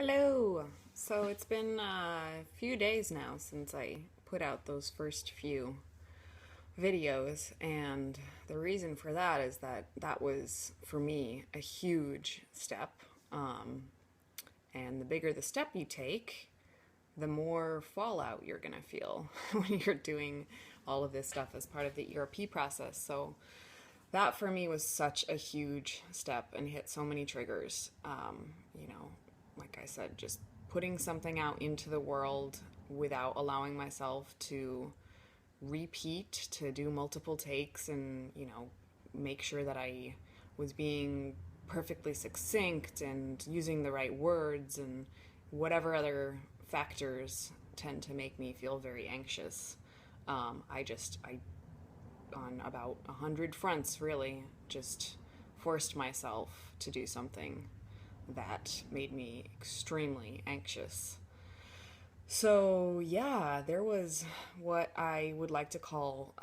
Hello! So it's been a few days now since I put out those first few videos, and the reason for that is that was, for me, a huge step. And the bigger the step you take, the more fallout you're gonna feel when you're doing all of this stuff as part of the ERP process. So that for me was such a huge step and hit so many triggers. Like I said, just putting something out into the world without allowing myself to repeat, to do multiple takes, and, make sure that I was being perfectly succinct and using the right words and whatever other factors tend to make me feel very anxious. I on about 100 fronts, really, just forced myself to do something that made me extremely anxious. So, yeah, there was what I would like to call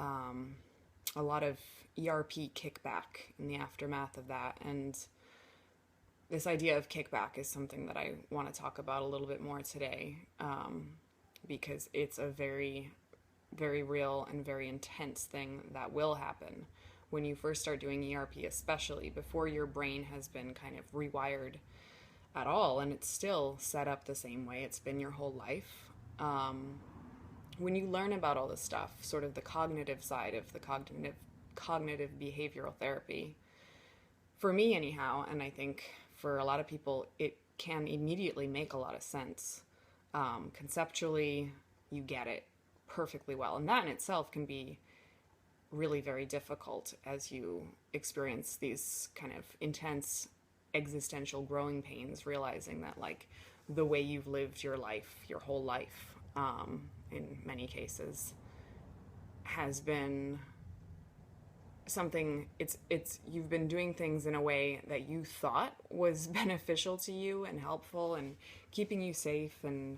a lot of ERP kickback in the aftermath of that. And this idea of kickback is something that I want to talk about a little bit more today, because it's a very, very real and very intense thing that will happen when you first start doing ERP, especially before your brain has been kind of rewired at all, and it's still set up the same way it's been your whole life. When you learn about all this stuff, sort of the cognitive side of the cognitive behavioral therapy, for me anyhow, and I think for a lot of people, it can immediately make a lot of sense. Conceptually, you get it perfectly well, and that in itself can be really very difficult as you experience these kind of intense existential growing pains, realizing that, like, the way you've lived your life, your whole life, in many cases, has been something, it's you've been doing things in a way that you thought was beneficial to you and helpful and keeping you safe, and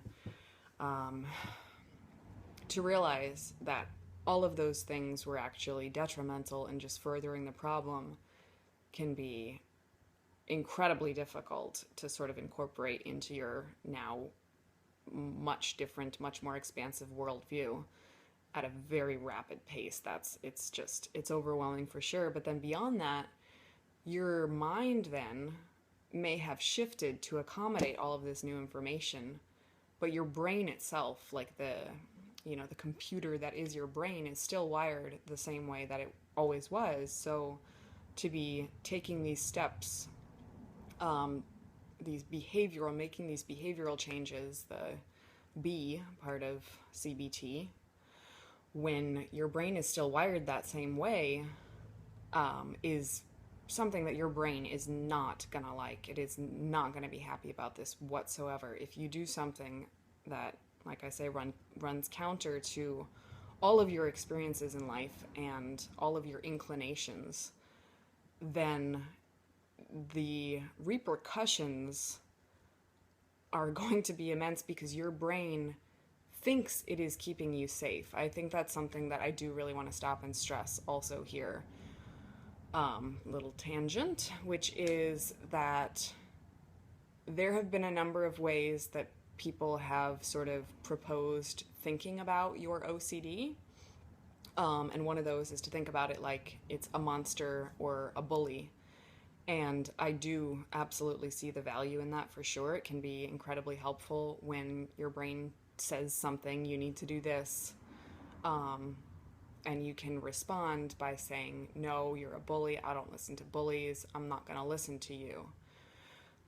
to realize that all of those things were actually detrimental and just furthering the problem can be incredibly difficult to sort of incorporate into your now much different, much more expansive worldview at a very rapid pace. It's overwhelming for sure. But then beyond that, your mind then may have shifted to accommodate all of this new information, but your brain itself, like the computer that is your brain, is still wired the same way that it always was. So to be taking these steps, making these behavioral changes, the B part of CBT, when your brain is still wired that same way, is something that your brain is not gonna like. It is not gonna be happy about this whatsoever. If you do something that, like I say, runs counter to all of your experiences in life and all of your inclinations, then the repercussions are going to be immense because your brain thinks it is keeping you safe. I think that's something that I do really want to stop and stress also here. Little tangent, which is that there have been a number of ways that people have sort of proposed thinking about your OCD. And one of those is to think about it like it's a monster or a bully. And I do absolutely see the value in that for sure. It can be incredibly helpful when your brain says something, you need to do this. And you can respond by saying, no, you're a bully. I don't listen to bullies. I'm not going to listen to you.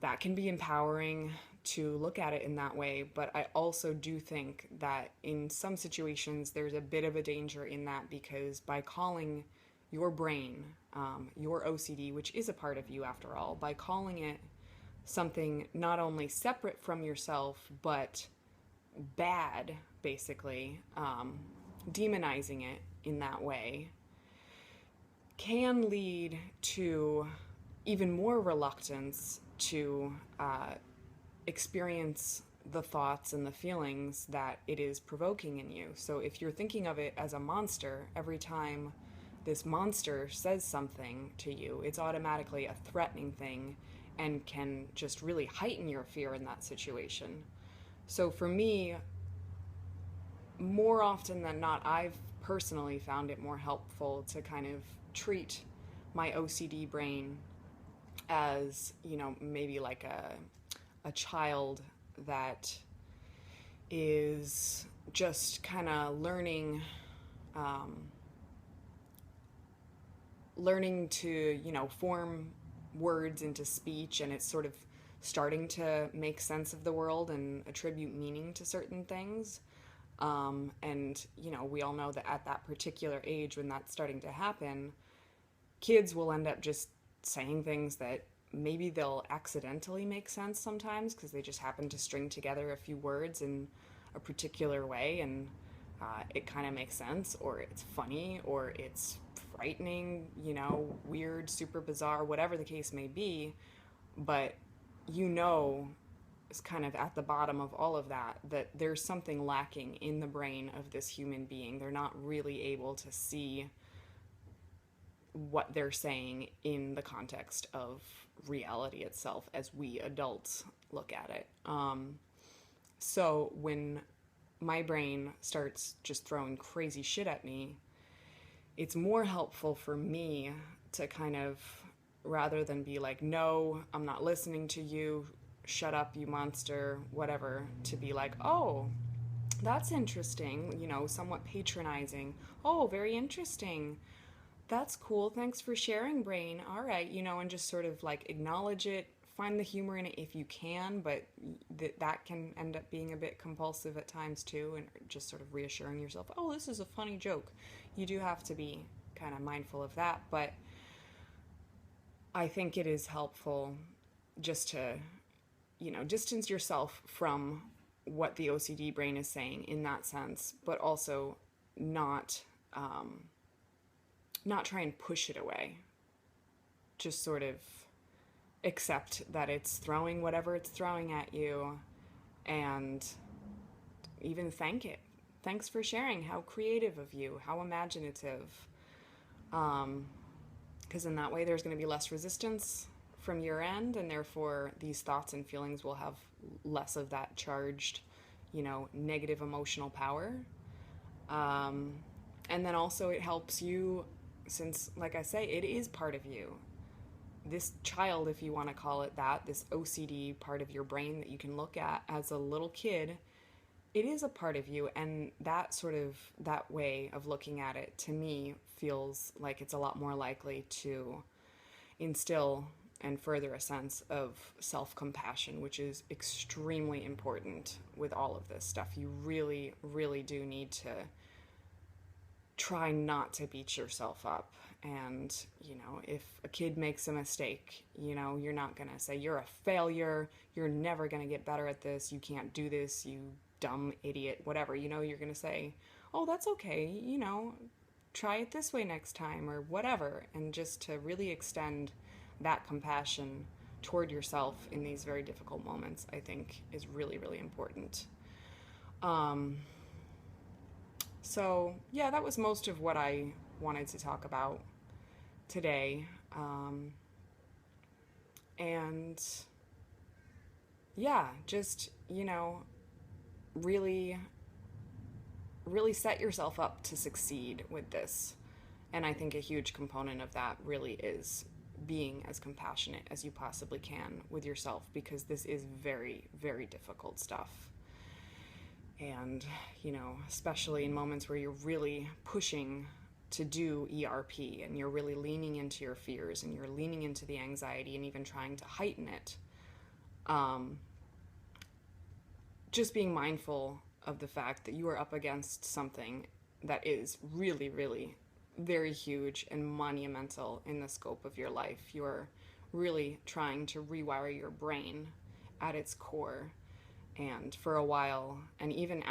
That can be empowering to look at it in that way. But I also do think that in some situations, there's a bit of a danger in that, because by calling your brain, your OCD, which is a part of you after all, by calling it something not only separate from yourself, but bad, basically, demonizing it in that way, can lead to even more reluctance to experience the thoughts and the feelings that it is provoking in you. So if you're thinking of it as a monster, every time this monster says something to you, it's automatically a threatening thing, and can just really heighten your fear in that situation. So for me, more often than not, I've personally found it more helpful to kind of treat my OCD brain as, maybe like a child that is just kind of um, learning to, form words into speech, and it's sort of starting to make sense of the world and attribute meaning to certain things. And, we all know that at that particular age when that's starting to happen, kids will end up just saying things that maybe they'll accidentally make sense sometimes because they just happen to string together a few words in a particular way, and it kind of makes sense, or it's funny, or it's frightening, weird, super bizarre, whatever the case may be. But it's kind of at the bottom of all of that, that there's something lacking in the brain of this human being. They're not really able to see what they're saying in the context of reality itself as we adults look at it. So when my brain starts just throwing crazy shit at me, it's more helpful for me to kind of, rather than be like, no, I'm not listening to you, shut up, you monster, whatever, to be like, oh, that's interesting, somewhat patronizing. Oh, very interesting. That's cool. Thanks for sharing, brain. All right, and just sort of like acknowledge it, find the humor in it if you can, but that can end up being a bit compulsive at times too, and just sort of reassuring yourself, oh, this is a funny joke. You do have to be kind of mindful of that, but I think it is helpful just to, distance yourself from what the OCD brain is saying in that sense, but also not try and push it away. Just sort of accept that it's throwing whatever it's throwing at you, and even thank it. Thanks for sharing. How creative of you. How imaginative. Because in that way there's going to be less resistance from your end, and therefore these thoughts and feelings will have less of that charged, negative emotional power. And then also it helps you, since, like I say, it is part of you. This child, if you want to call it that, this OCD part of your brain that you can look at as a little kid, it is a part of you. And that way of looking at it, to me, feels like it's a lot more likely to instill and further a sense of self-compassion, which is extremely important with all of this stuff. You really, really do need to try not to beat yourself up. And, if a kid makes a mistake, you're not going to say, you're a failure, you're never going to get better at this, you can't do this, you dumb idiot, whatever. You're going to say, oh, that's okay, try it this way next time, or whatever. And just to really extend that compassion toward yourself in these very difficult moments, I think is really, really important. So, yeah, that was most of what I wanted to talk about today. And yeah, just, really, really set yourself up to succeed with this. And I think a huge component of that really is being as compassionate as you possibly can with yourself, because this is very, very difficult stuff. And, especially in moments where you're really pushing to do ERP, and you're really leaning into your fears, and you're leaning into the anxiety, and even trying to heighten it. Just being mindful of the fact that you are up against something that is really, really very huge and monumental in the scope of your life. You're really trying to rewire your brain at its core. And for a while, and even